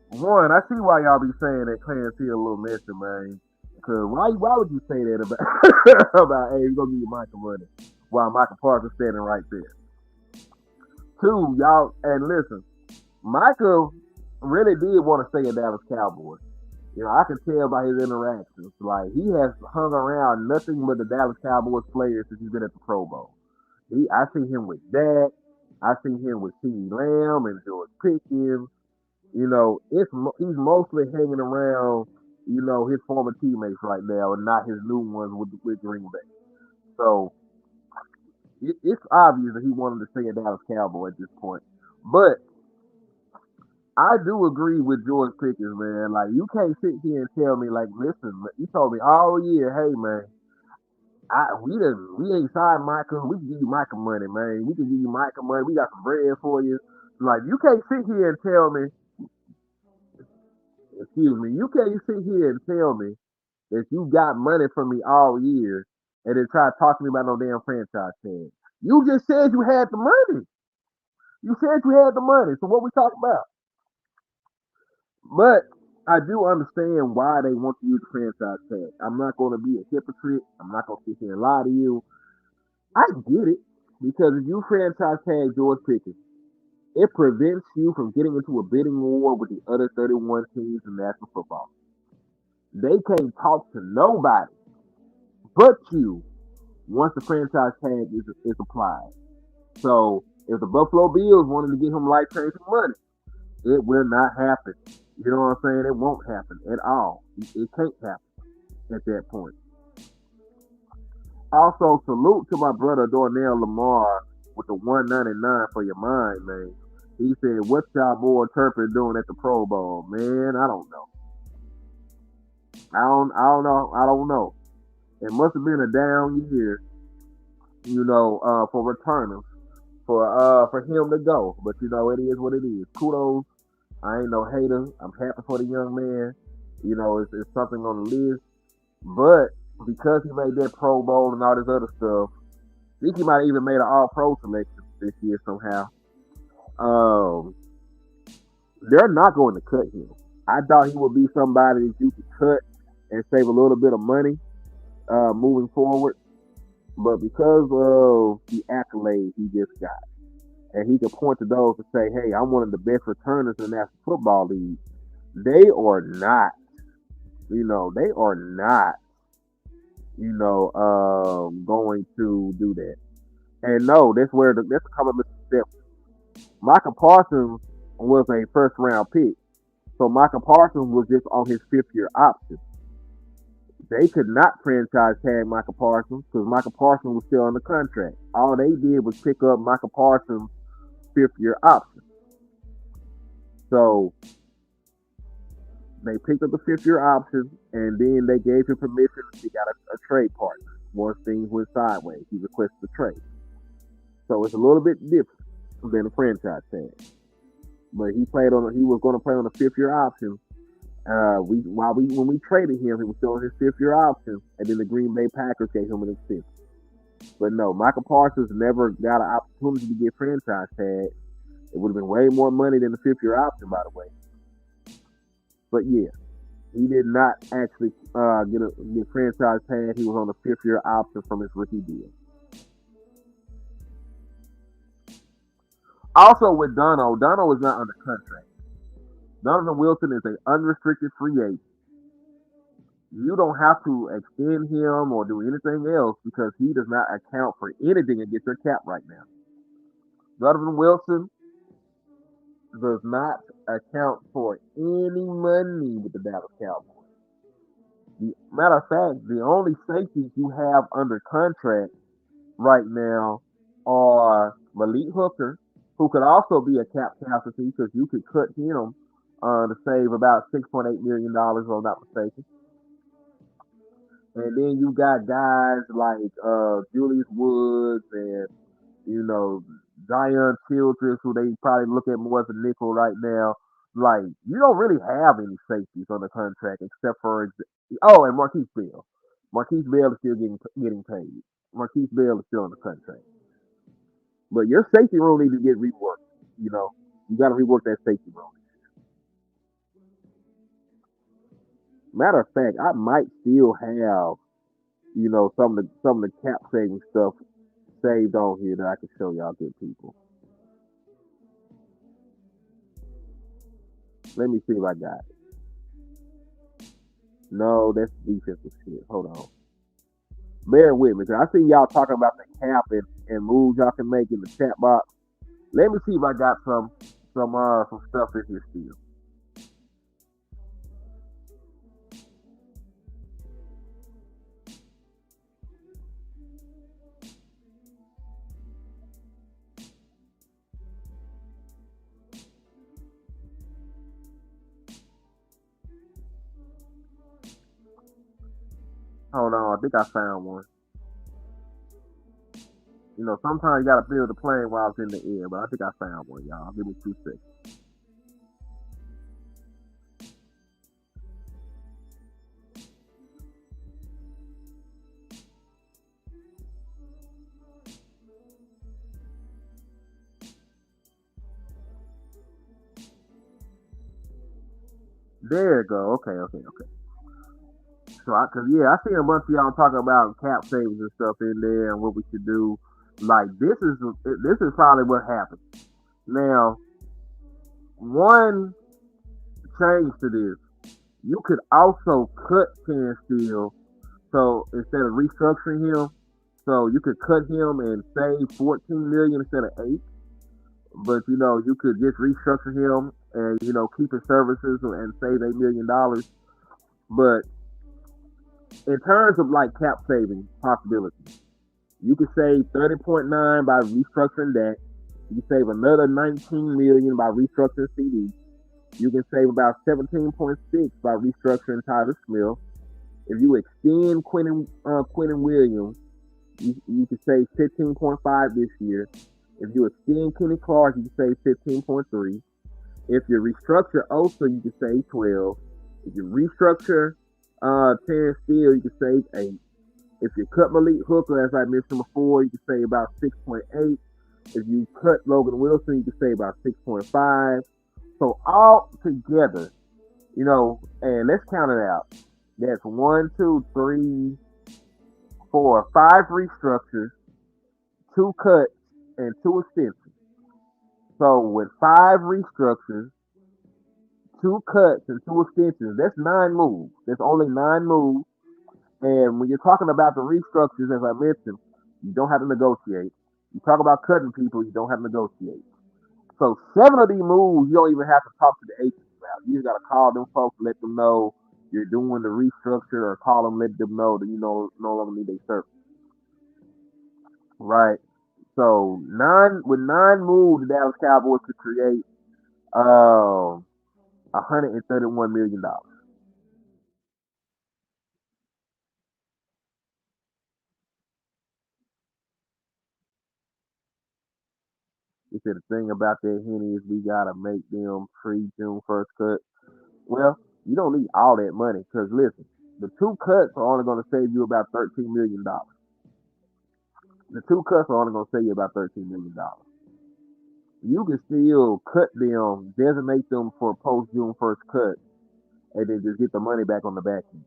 [SPEAKER 6] One, I see why y'all be saying that Clarence Hill a little messy, man. Because why would you say that about hey, we're gonna give you Michael money while Michael Parsons standing right there? Two, y'all, and listen, Michael really did want to stay a Dallas Cowboys. I can tell by his interactions. Like, he has hung around nothing but the Dallas Cowboys players since he's been at the Pro Bowl. I see him with Dak. I see him with CeeDee Lamb and George Pickens. He's mostly hanging around, his former teammates right now and not his new ones with Green Bay. So, it's obvious that he wanted to stay a Dallas Cowboy at this point. But I do agree with George Pickens, man. Like, you can't sit here and tell me, like, listen, you told me all year, hey, man, we ain't signed Michael. We can give you Michael money, man. We can give you Michael money. We got some bread for you. Like, you can't sit here and tell me, you can't sit here and tell me that you got money from me all year and then try to talk to me about no damn franchise tag. You just said you had the money. So what we talking about? But I do understand why they want to use the franchise tag. I'm not going to be a hypocrite. I'm not going to sit here and lie to you. I get it. Because if you franchise tag George Pickens, it prevents you from getting into a bidding war with the other 31 teams in National Football. They can't talk to nobody but you once the franchise tag is applied. So if the Buffalo Bills wanted to get him life-changing money, it will not happen. You know what I'm saying? It won't happen at all. It can't happen at that point. Also, salute to my brother Darnell Lamar with the 199 for your mind, man. He said, what's y'all boy Turpin doing at the Pro Bowl? Man, I don't know. I don't know. It must have been a down year, for returners for him to go. But it is what it is. Kudos. I ain't no hater. I'm happy for the young man. It's something on the list. But because he made that Pro Bowl and all this other stuff, I think he might have even made an All Pro selection this year somehow. They're not going to cut him. I thought he would be somebody that you could cut and save a little bit of money moving forward. But because of the accolades he just got, and he can point to those to say, hey, I'm one of the best returners in the National Football League, they are not, going to do that. And no, that's a common misconception. Micah Parsons was a first round pick. So Micah Parsons was just on his 5th-year option. They could not franchise tag Micah Parsons because Micah Parsons was still on the contract. All they did was pick up Micah Parsons' 5th-year option. So they picked up the 5th-year option, and then they gave him permission to get a trade partner. Once things went sideways, he requested a trade. So it's a little bit different than a franchise tag. But he was going to play on a 5th-year option. When we traded him, he was still on his 5th-year option, and then the Green Bay Packers gave him an extension. But no, Michael Parsons never got an opportunity to get franchise tagged. It would have been way more money than the 5th-year option, by the way. But yeah, he did not actually get franchise tagged. He was on the 5th-year option from his rookie deal. Also with Dono is not under contract. Donovan Wilson is an unrestricted free agent. You don't have to extend him or do anything else because he does not account for anything against your cap right now. Donovan Wilson does not account for any money with the Dallas Cowboys. Matter of fact, the only safeties you have under contract right now are Malik Hooker, who could also be a cap casualty because you could cut him to save about $6.8 million, if I'm not mistaken. And then you got guys like Julius Woods and, Zion Childress, who they probably look at more as a nickel right now. Like, you don't really have any safeties on the contract except for, and Marquise Bell. Marquise Bell is still getting paid. Marquise Bell is still on the contract. But your safety room needs to get reworked. You got to rework that safety room. Matter of fact, I might still have, some of the cap saving stuff saved on here that I can show y'all good people. Let me see if I got it. No, that's defensive shit. Hold on. Bear with me, because I see y'all talking about the cap and moves y'all can make in the chat box. Let me see if I got some stuff in here still. Hold on, I think I found one. Sometimes you gotta build the plane while it's in the air, but I think I found one, y'all. Give me 2 seconds. There you go. Okay. So, I see a bunch of y'all talking about cap savings and stuff in there and what we should do. Like, this is probably what happened. Now, one change to this, you could also cut Ken Steele. So instead of restructuring him, so you could cut him and save $14 million instead of $8. But you could just restructure him and keep his services and save $8 million. But in terms of like cap saving possibilities, you could save 30.9 by restructuring that. You can save another 19 million by restructuring CD. You can save about 17.6 by restructuring Tyler Smith. If you extend Quentin Williams, you can save 15.5 this year. If you extend Kenny Clark, you can save 15.3. If you restructure Osa, you can save 12. If you restructure Terrence Steele, you can save 8. If you cut Malik Hooker, as I mentioned before, you can save about 6.8. If you cut Logan Wilson, you can save about 6.5. So all together, and let's count it out. That's 1, 2, 3, 4, 5 restructures, 2 cuts, and 2 extensions. So with 5 restructures, 2 cuts, and 2 extensions, that's 9 moves. That's only 9 moves. And when you're talking about the restructures, as I mentioned, you don't have to negotiate. You talk about cutting people, you don't have to negotiate. So 7 of these moves, you don't even have to talk to the agents about. You just got to call them folks, let them know you're doing the restructure, or call them, let them know that you no longer need their service. Right. So 9 moves, the Dallas Cowboys could create $131 million. He said the thing about that, Henny, is we gotta make them pre-June 1st cut. Well, you don't need all that money, because listen, the 2 cuts are only going to save you about $13 million. The 2 cuts are only going to save you about $13 million. You can still cut them, designate them for post June 1st cut, and then just get the money back on the back end.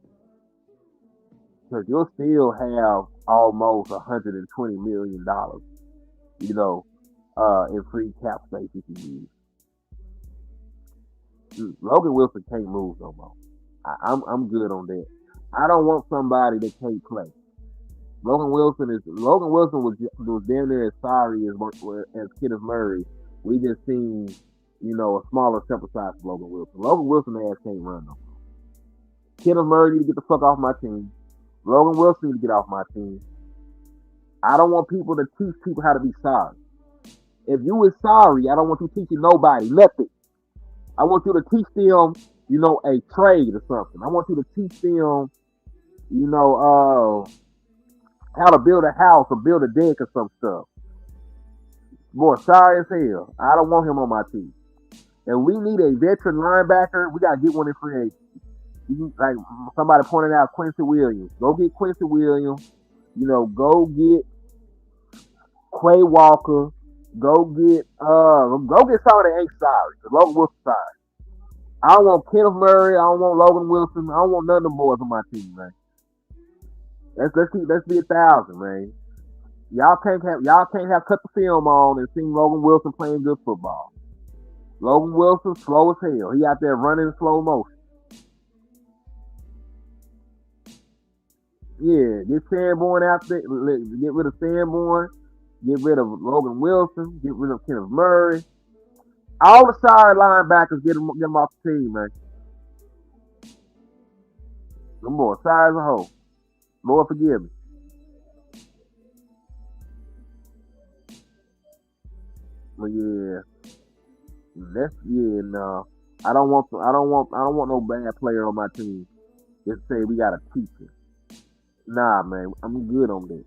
[SPEAKER 6] Because you'll still have almost $120 million, in free cap space if you use. Logan Wilson can't move no more. I'm good on that. I don't want somebody that can't play. Logan Wilson was damn near as sorry as Kenneth Murray. We just seen, a smaller sample size for Logan Wilson. Logan Wilson ass can't run no more. Kenneth Murray need to get the fuck off my team. Logan Wilson need to get off my team. I don't want people to teach people how to be sorry. If you is sorry, I don't want you teaching nobody nothing. I want you to teach them, a trade or something. I want you to teach them, how to build a house or build a deck or some stuff. Boy, sorry as hell. I don't want him on my team. And we need a veteran linebacker. We gotta get one in free agency. Like somebody pointed out, Quincy Williams. Go get Quincy Williams. Go get Quay Walker. Go get somebody that ain't sorry. Because Logan Wilson's sorry. I don't want Kenneth Murray. I don't want Logan Wilson. I don't want none of them boys on my team, man. Let's be 1,000, man. Y'all can't have cut the film on and seen Logan Wilson playing good football. Logan Wilson slow as hell. He out there running in slow motion. Yeah, get Sanborn out there. Get rid of Sanborn. Get rid of Logan Wilson. Get rid of Kenneth Murray. All the sorry linebackers, get them off the team, man. Them boys sorry as a hoe. Lord forgive me. But yeah, no. I don't want no bad player on my team. Just say we got a teacher. Nah, man, I'm good on that.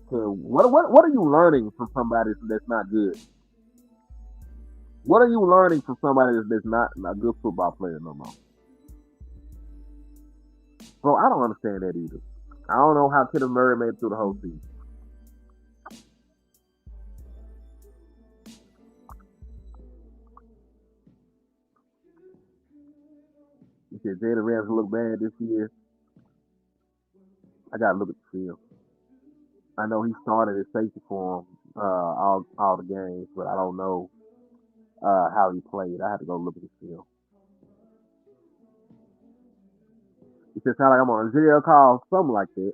[SPEAKER 6] So what are you learning from somebody that's not good? What are you learning from somebody that's not a good football player no more? Bro, I don't understand that either. I don't know how Kenneth Murray made it through the whole season. You said Jalen Ramsey look bad this year. I gotta look at the film. I know he started as safety for him all the games, but I don't know how he played. I have to go look at the film. It just sound like I'm on a jail call, something like that.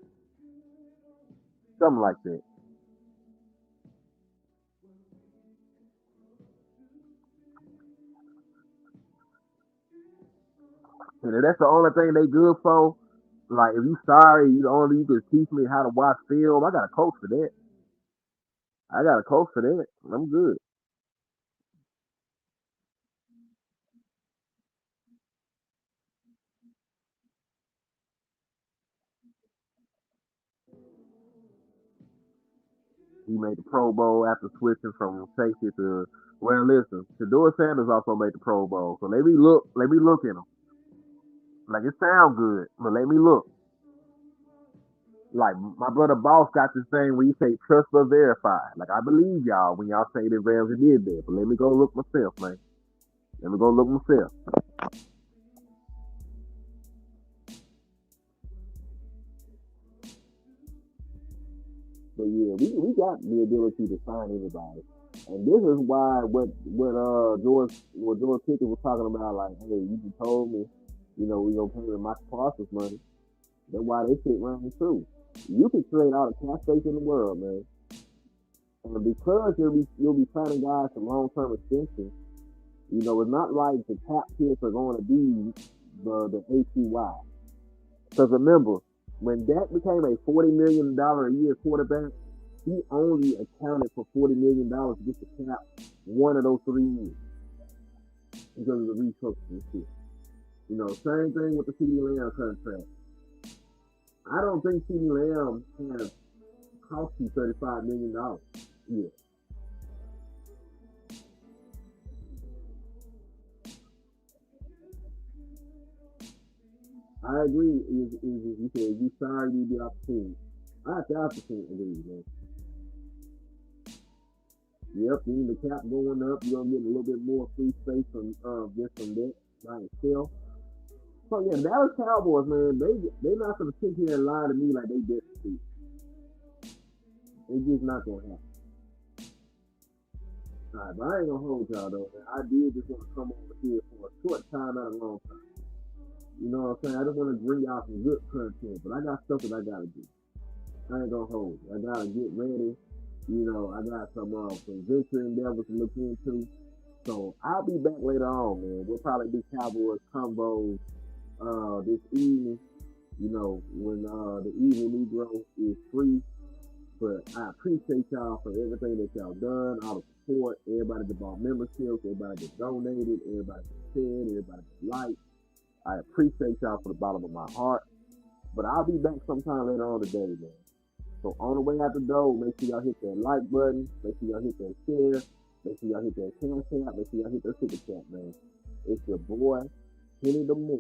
[SPEAKER 6] Something like that. And if that's the only thing they good for, like if you sorry, you can teach me how to watch film. I got a coach for that. I'm good. He made the Pro Bowl after switching from safety to. Well, listen, Shador Sanders also made the Pro Bowl, so let me look at him. Like it sound good, but let me look. Like my brother Boss got this thing where you say trust but verify. Like I believe y'all when y'all say the Rams did that, but let me go look myself, man. Let me go look myself. But yeah, we got the ability to sign anybody. And this is why what George Pickens was talking about, like, hey, you just told me, we gonna pay with Michael Parsons money. That's why they shit running too. You can trade all the cap space in the world, man. And because you'll be signing guys for long-term extensions, it's not like the cap hits are going to be the ACY. Because remember, when Dak became a $40 million a year quarterback, he only accounted for $40 million to get the cap one of those 3 years because of the restructuring and shit. Same thing with the CeeDee Lamb contract. I don't think CeeDee Lamb has cost you $35 million yet. I agree. Is you said you sorry you the opportunity. I 1,000% agree, man. Yep, the cap going up, you're gonna get a little bit more free space from just from that by itself. So yeah, Dallas Cowboys, man, they not gonna sit here and lie to me like they desperate. It's just not gonna happen. Alright, but I ain't gonna hold y'all though, man. I did just want to come over here for a short time, not a long time. You know what I'm saying? I just want to bring y'all some good content, but I got stuff that I gotta do. I ain't gonna hold you. I gotta get ready. I got some venture endeavors to look into. So I'll be back later on, man. We'll probably do Cowboys Convos this evening. When the Evil Negro is free. But I appreciate y'all for everything that y'all done, all the support, everybody that bought memberships, everybody that donated, everybody that shared, everybody that liked. I appreciate y'all from the bottom of my heart. But I'll be back sometime later on today, man. So on the way out the door, make sure y'all hit that like button. Make sure y'all hit that share. Make sure y'all hit that cash app. Make sure y'all hit that super chat, man. It's your boy, Kenny the Moore.